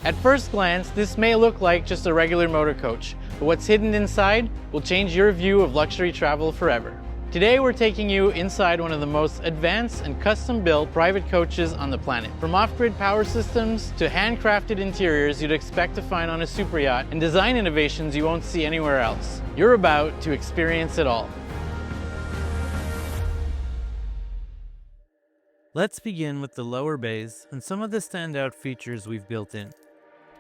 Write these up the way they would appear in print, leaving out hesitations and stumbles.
At first glance, this may look like just a regular motor coach, but what's hidden inside will change your view of luxury travel forever. Today we're taking you inside one of the most advanced and custom-built private coaches on the planet. From off-grid power systems to handcrafted interiors you'd expect to find on a superyacht and design innovations you won't see anywhere else. You're about to experience it all. Let's begin with the lower bays and some of the standout features we've built in.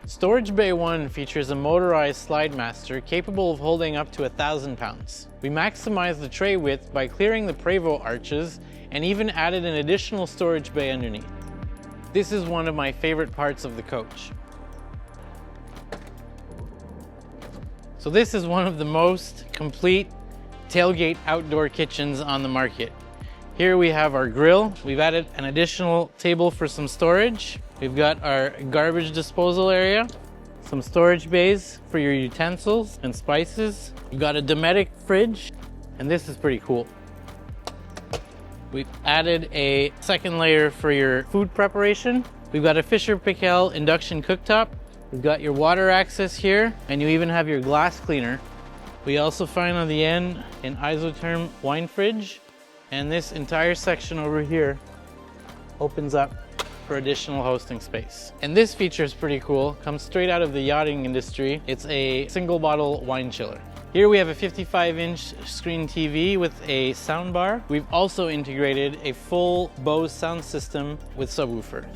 Storage Bay 1 features a motorized slide master capable of holding up to 1,000 pounds. We maximized the tray width by clearing the Prevost arches and even added an additional storage bay underneath. This is one of my favorite parts of the coach. So this is one of the most complete tailgate outdoor kitchens on the market. Here we have our grill. We've added an additional table for some storage. We've got our garbage disposal area, some storage bays for your utensils and spices. We've got a Dometic fridge, and this is pretty cool. We've added a second layer for your food preparation. We've got a Fisher Pickel induction cooktop. We've got your water access here, and you even have your glass cleaner. We also find on the end an isotherm wine fridge, and this entire section over here opens up for additional hosting space. And this feature is pretty cool, comes straight out of the yachting industry. It's a single bottle wine chiller. Here we have a 55-inch screen TV with a sound bar. We've also integrated a full Bose sound system with subwoofer.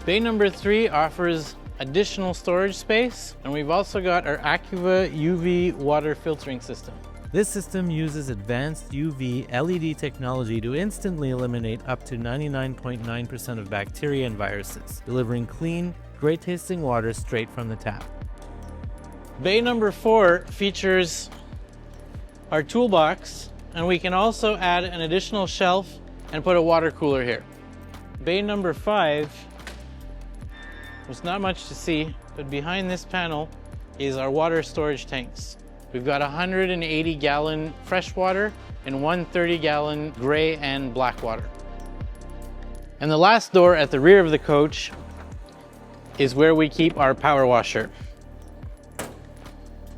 Bay number 3 offers additional storage space, and we've also got our Acuva UV water filtering system. This system uses advanced UV LED technology to instantly eliminate up to 99.9% of bacteria and viruses, delivering clean, great-tasting water straight from the tap. Bay number 4 features our toolbox, and we can also add an additional shelf and put a water cooler here. Bay number 5, there's not much to see, but behind this panel is our water storage tanks. We've got 180-gallon freshwater and 130-gallon gray and black water. And the last door at the rear of the coach is where we keep our power washer.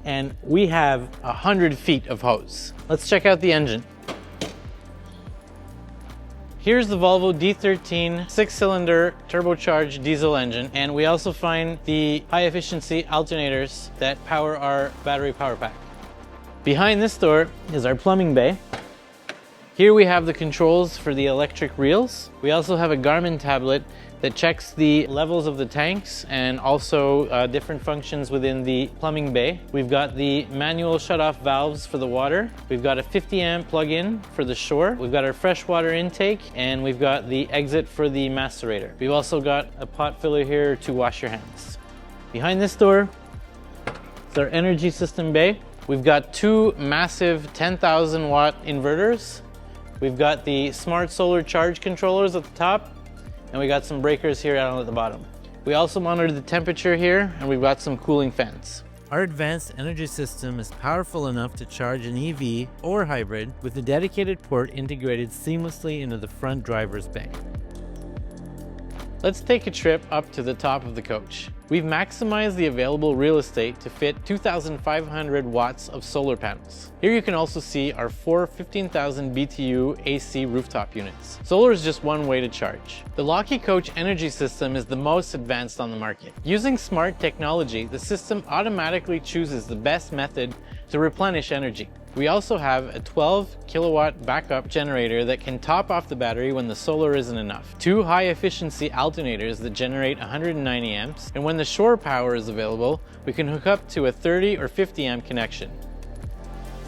And we have 100 feet of hose. Let's check out the engine. Here's the Volvo D13 6-cylinder turbocharged diesel engine, and we also find the high-efficiency alternators that power our battery power pack. Behind this door is our plumbing bay. Here we have the controls for the electric reels. We also have a Garmin tablet that checks the levels of the tanks and also different functions within the plumbing bay. We've got the manual shut-off valves for the water. We've got a 50-amp plug-in for the shore. We've got our freshwater intake, and we've got the exit for the macerator. We've also got a pot filler here to wash your hands. Behind this door is our energy system bay. We've got 2 massive 10,000 watt inverters. We've got the smart solar charge controllers at the top, and we got some breakers here down at the bottom. We also monitor the temperature here, and we've got some cooling fans. Our advanced energy system is powerful enough to charge an EV or hybrid with a dedicated port integrated seamlessly into the front driver's bay. Let's take a trip up to the top of the coach. We've maximized the available real estate to fit 2,500 watts of solar panels. Here you can also see our 4 15,000 BTU AC rooftop units. Solar is just one way to charge. The LOKI Coach energy system is the most advanced on the market. Using smart technology, the system automatically chooses the best method to replenish energy. We also have a 12 kilowatt backup generator that can top off the battery when the solar isn't enough, 2 high-efficiency alternators that generate 190 amps, and when the shore power is available, we can hook up to a 30 or 50 amp connection.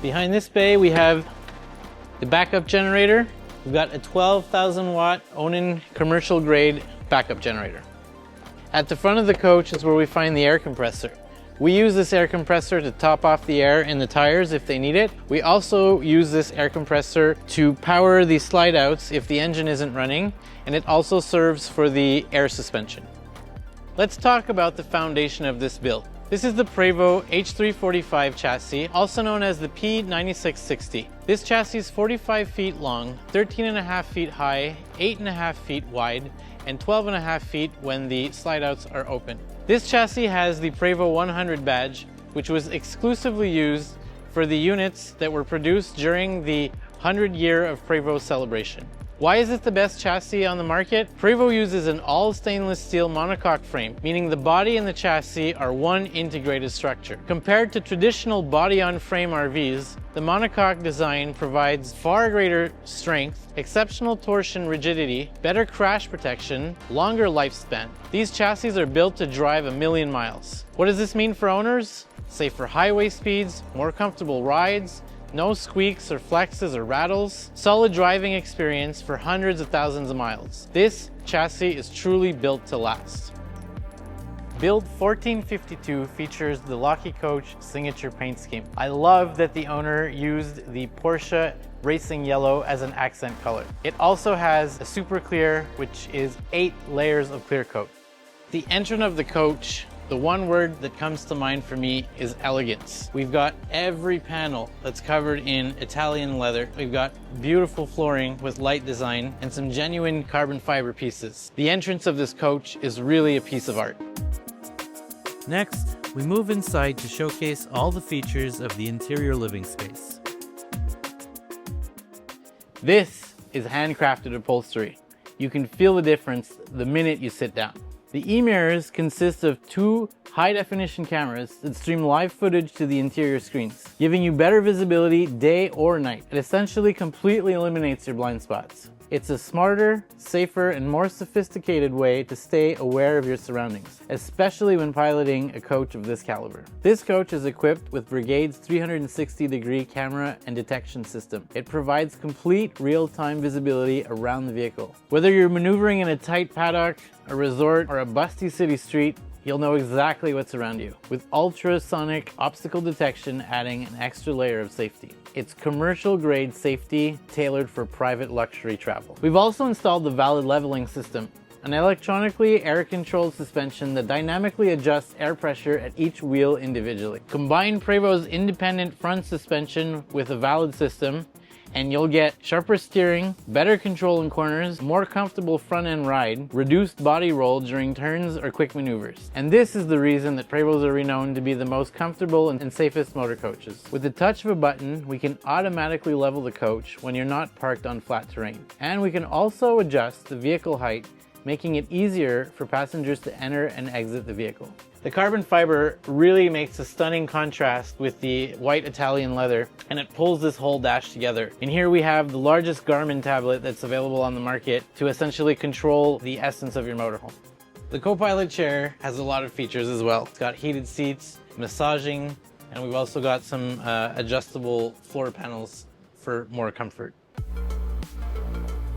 Behind this bay, we have the backup generator. We've got a 12,000 watt Onan commercial grade backup generator. At the front of the coach is where we find the air compressor. We use this air compressor to top off the air in the tires if they need it. We also use this air compressor to power the slide outs if the engine isn't running, and it also serves for the air suspension. Let's talk about the foundation of this build. This is the Prevost H345 chassis, also known as the P9660. This chassis is 45 feet long, 13.5 feet high, 8.5 feet wide, and 12.5 feet when the slide outs are open. This chassis has the Prevost 100 badge, which was exclusively used for the units that were produced during the 100 year of Prevost celebration. Why is it the best chassis on the market? Prevost uses an all stainless steel monocoque frame, meaning the body and the chassis are one integrated structure. Compared to traditional body-on-frame RVs, the monocoque design provides far greater strength, exceptional torsion rigidity, better crash protection, longer lifespan. These chassis are built to drive 1,000,000 miles. What does this mean for owners? Safer highway speeds, more comfortable rides, no squeaks or flexes or rattles, solid driving experience for hundreds of thousands of miles. This chassis is truly built to last. Build 1452 features the LOKI Coach signature paint scheme. I love that the owner used the Porsche racing yellow as an accent color. It also has a super clear, which is 8 layers of clear coat. The entrance of the coach, the one word that comes to mind for me is elegance. We've got every panel that's covered in Italian leather. We've got beautiful flooring with light design and some genuine carbon fiber pieces. The entrance of this coach is really a piece of art. Next, we move inside to showcase all the features of the interior living space. This is handcrafted upholstery. You can feel the difference the minute you sit down. The e-mirrors consist of 2 high-definition cameras that stream live footage to the interior screens, giving you better visibility day or night. It essentially completely eliminates your blind spots. It's a smarter, safer, and more sophisticated way to stay aware of your surroundings, especially when piloting a coach of this caliber. This coach is equipped with Brigade's 360-degree camera and detection system. It provides complete real-time visibility around the vehicle. Whether you're maneuvering in a tight paddock, a resort, or a busty city street, you'll know exactly what's around you, with ultrasonic obstacle detection adding an extra layer of safety. It's commercial-grade safety tailored for private luxury travel. We've also installed the valid leveling system, an electronically air-controlled suspension that dynamically adjusts air pressure at each wheel individually. Combine Prevost's independent front suspension with a valid system, and you'll get sharper steering, better control in corners, more comfortable front-end ride, reduced body roll during turns or quick maneuvers. And this is the reason that Prevost are renowned to be the most comfortable and safest motor coaches. With the touch of a button, we can automatically level the coach when you're not parked on flat terrain. And we can also adjust the vehicle height, making it easier for passengers to enter and exit the vehicle. The carbon fiber really makes a stunning contrast with the white Italian leather, and it pulls this whole dash together. And here we have the largest Garmin tablet that's available on the market to essentially control the essence of your motorhome. The co-pilot chair has a lot of features as well. It's got heated seats, massaging, and we've also got some adjustable floor panels for more comfort.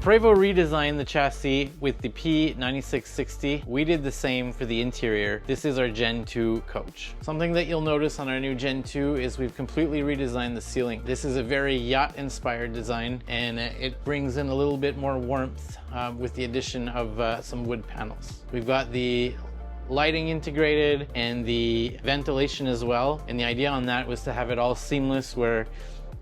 Prevost redesigned the chassis with the P9660. We did the same for the interior. This is our Gen 2 coach. Something that you'll notice on our new Gen 2 is we've completely redesigned the ceiling. This is a very yacht-inspired design, and it brings in a little bit more warmth with the addition of some wood panels. We've got the lighting integrated and the ventilation as well, and the idea on that was to have it all seamless where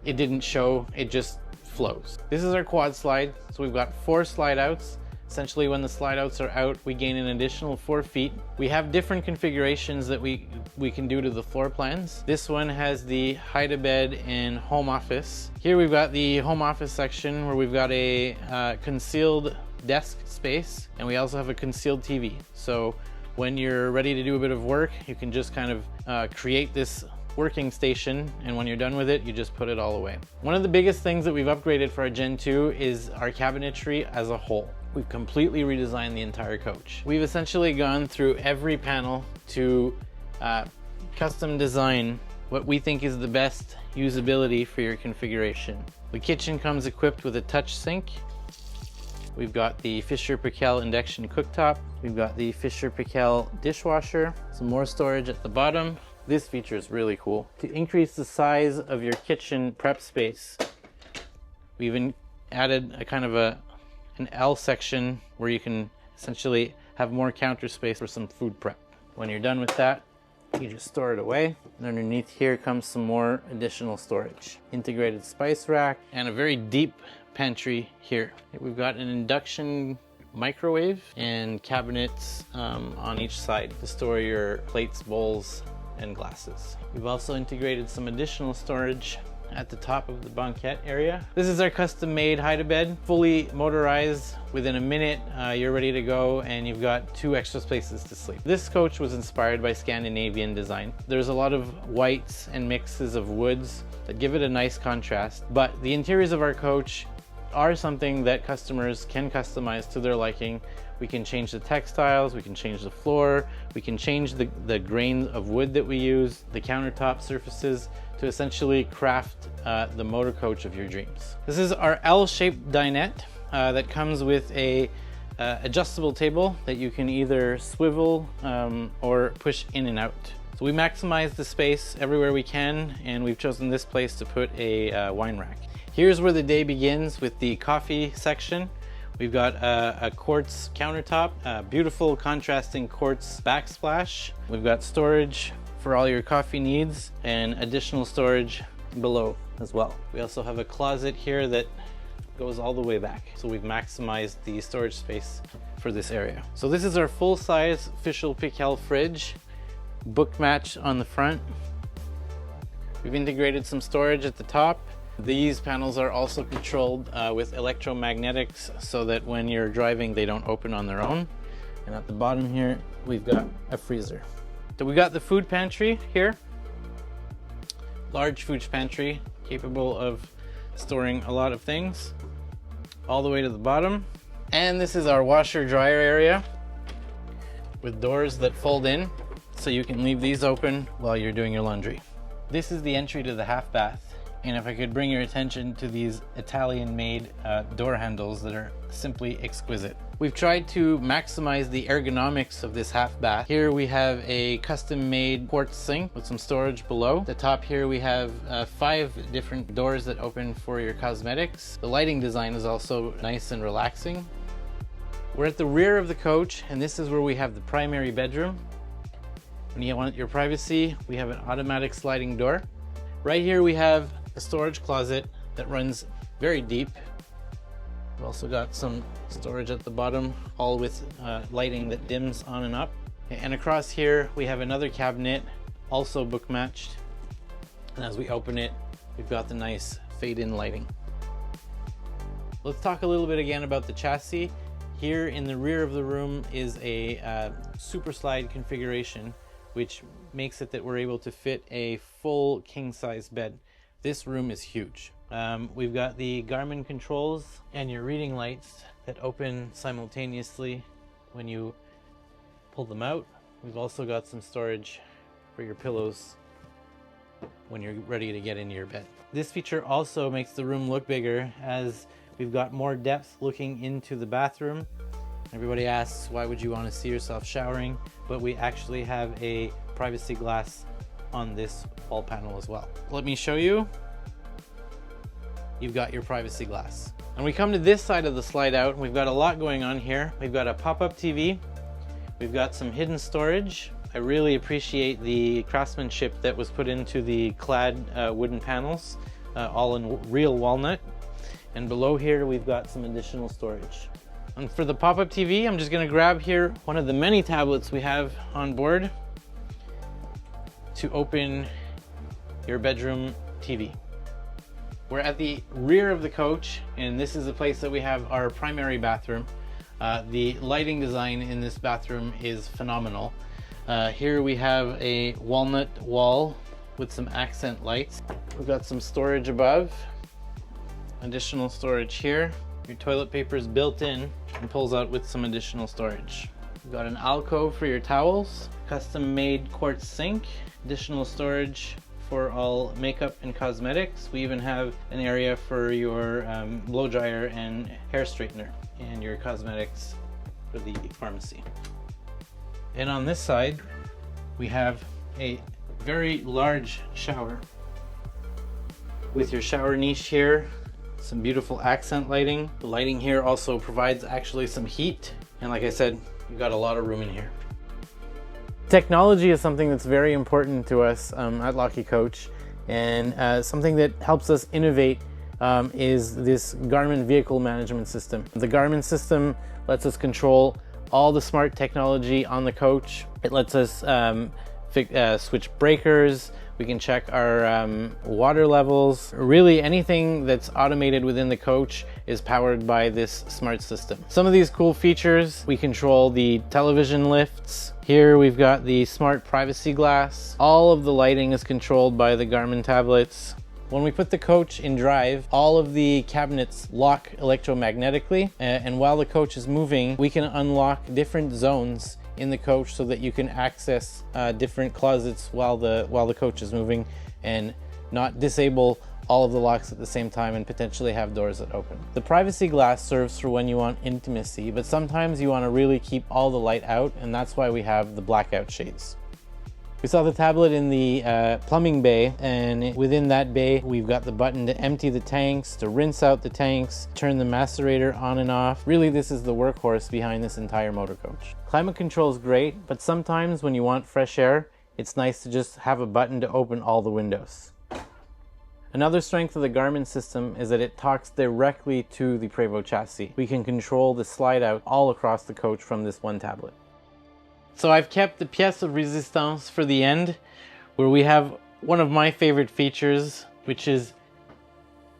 it didn't show, it just flows. This is our quad slide, so we've got 4 slide outs. Essentially, when the slide outs are out, we gain an additional 4 feet. We have different configurations that we can do to the floor plans. This one has the hide-a-bed and home office. Here we've got the home office section where we've got a concealed desk space, and we also have a concealed TV. So when you're ready to do a bit of work, you can just kind of create this working station, and when you're done with it, you just put it all away. One of the biggest things that we've upgraded for our Gen 2 is our cabinetry as a whole. We've completely redesigned the entire coach. We've essentially gone through every panel to custom design what we think is the best usability for your configuration. The kitchen comes equipped with a touch sink. We've got the Fisher-Paykel induction cooktop. We've got the Fisher-Paykel dishwasher. Some more storage at the bottom. This feature is really cool. To increase the size of your kitchen prep space, we've added a kind of an L section where you can essentially have more counter space for some food prep. When you're done with that, you just store it away. And underneath here comes some more additional storage. Integrated spice rack and a very deep pantry here. We've got an induction microwave and cabinets on each side to store your plates, bowls, and glasses. We've also integrated some additional storage at the top of the banquette area. This is our custom-made hide-a-bed, fully motorized. Within a minute, you're ready to go, and you've got 2 extra spaces to sleep. This coach was inspired by Scandinavian design. There's a lot of whites and mixes of woods that give it a nice contrast, but the interiors of our coach are something that customers can customize to their liking. We can change the textiles, we can change the floor, we can change the grain of wood that we use, the countertop surfaces, to essentially craft the motor coach of your dreams. This is our L-shaped dinette that comes with a adjustable table that you can either swivel or push in and out. So we maximize the space everywhere we can, and we've chosen this place to put a wine rack. Here's where the day begins with the coffee section. We've got a quartz countertop, a beautiful contrasting quartz backsplash. We've got storage for all your coffee needs and additional storage below as well. We also have a closet here that goes all the way back. So we've maximized the storage space for this area. So this is our full-size official Pickel fridge, book match on the front. We've integrated some storage at the top. These panels are also controlled with electromagnetics so that when you're driving, they don't open on their own. And at the bottom here, we've got a freezer. So we got the food pantry here. Large food pantry, capable of storing a lot of things, all the way to the bottom. And this is our washer dryer area with doors that fold in, so you can leave these open while you're doing your laundry. This is the entry to the half bath. And if I could bring your attention to these Italian-made door handles that are simply exquisite. We've tried to maximize the ergonomics of this half bath. Here we have a custom-made quartz sink with some storage below. At the top here we have 5 different doors that open for your cosmetics. The lighting design is also nice and relaxing. We're at the rear of the coach, and this is where we have the primary bedroom. When you want your privacy, we have an automatic sliding door. Right here we have a storage closet that runs very deep. We've also got some storage at the bottom, all with lighting that dims on and up. And across here we have another cabinet, also book matched. And as we open it, we've got the nice fade-in lighting. Let's talk a little bit again about the chassis. Here in the rear of the room is a super slide configuration, which makes it that we're able to fit a full king-size bed. This room is huge. We've got the Garmin controls and your reading lights that open simultaneously when you pull them out. We've also got some storage for your pillows when you're ready to get into your bed. This feature also makes the room look bigger, as we've got more depth looking into the bathroom. Everybody asks, why would you want to see yourself showering? But we actually have a privacy glass on this wall panel as well. Let me show you. You've got your privacy glass. And we come to this side of the slide out, and we've got a lot going on here. We've got a pop-up TV. We've got some hidden storage. I really appreciate the craftsmanship that was put into the clad wooden panels, all in real walnut. And below here, we've got some additional storage. And for the pop-up TV, I'm just gonna grab here one of the many tablets we have on board to open your bedroom TV. We're at the rear of the coach, and this is the place that we have our primary bathroom. The lighting design in this bathroom is phenomenal. Here we have a walnut wall with some accent lights. We've got some storage above, additional storage here. Your toilet paper is built in and pulls out with some additional storage. We've got an alcove for your towels, custom made quartz sink, additional storage for all makeup and cosmetics. We even have an area for your blow dryer and hair straightener, and your cosmetics for the pharmacy. And on this side, we have a very large shower with your shower niche here, some beautiful accent lighting. The lighting here also provides actually some heat, and like I said, you've got a lot of room in here. Technology is something that's very important to us at LOKI Coach, and something that helps us innovate is this Garmin vehicle management system. The Garmin system lets us control all the smart technology on the coach. It lets us switch breakers. We can check our water levels. Really anything that's automated within the coach is powered by this smart system. Some of these cool features, we control the television lifts. Here we've got the smart privacy glass. All of the lighting is controlled by the Garmin tablets. When we put the coach in drive, all of the cabinets lock electromagnetically, and while the coach is moving, we can unlock different zones in the coach so that you can access different closets while the coach is moving and not disable all of the locks at the same time and potentially have doors that open. The privacy glass serves for when you want intimacy, but sometimes you want to really keep all the light out, and that's why we have the blackout shades. We saw the tablet in the plumbing bay, and within that bay we've got the button to empty the tanks, to rinse out the tanks, turn the macerator on and off. Really, this is the workhorse behind this entire motor coach. Climate control is great, but sometimes when you want fresh air, it's nice to just have a button to open all the windows. Another strength of the Garmin system is that it talks directly to the Prevost chassis. We can control the slide out all across the coach from this one tablet. So I've kept the pièce de résistance for the end, where we have one of my favorite features, which is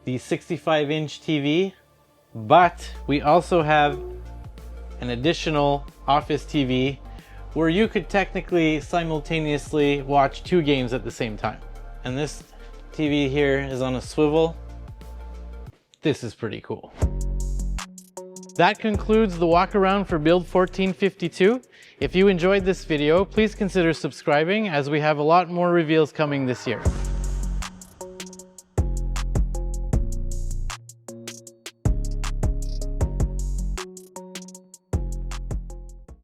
the 65-inch TV, but we also have an additional office TV where you could technically simultaneously watch 2 games at the same time. And this TV here is on a swivel. This is pretty cool. That concludes the walk around for build 1452. If you enjoyed this video, please consider subscribing as we have a lot more reveals coming this year.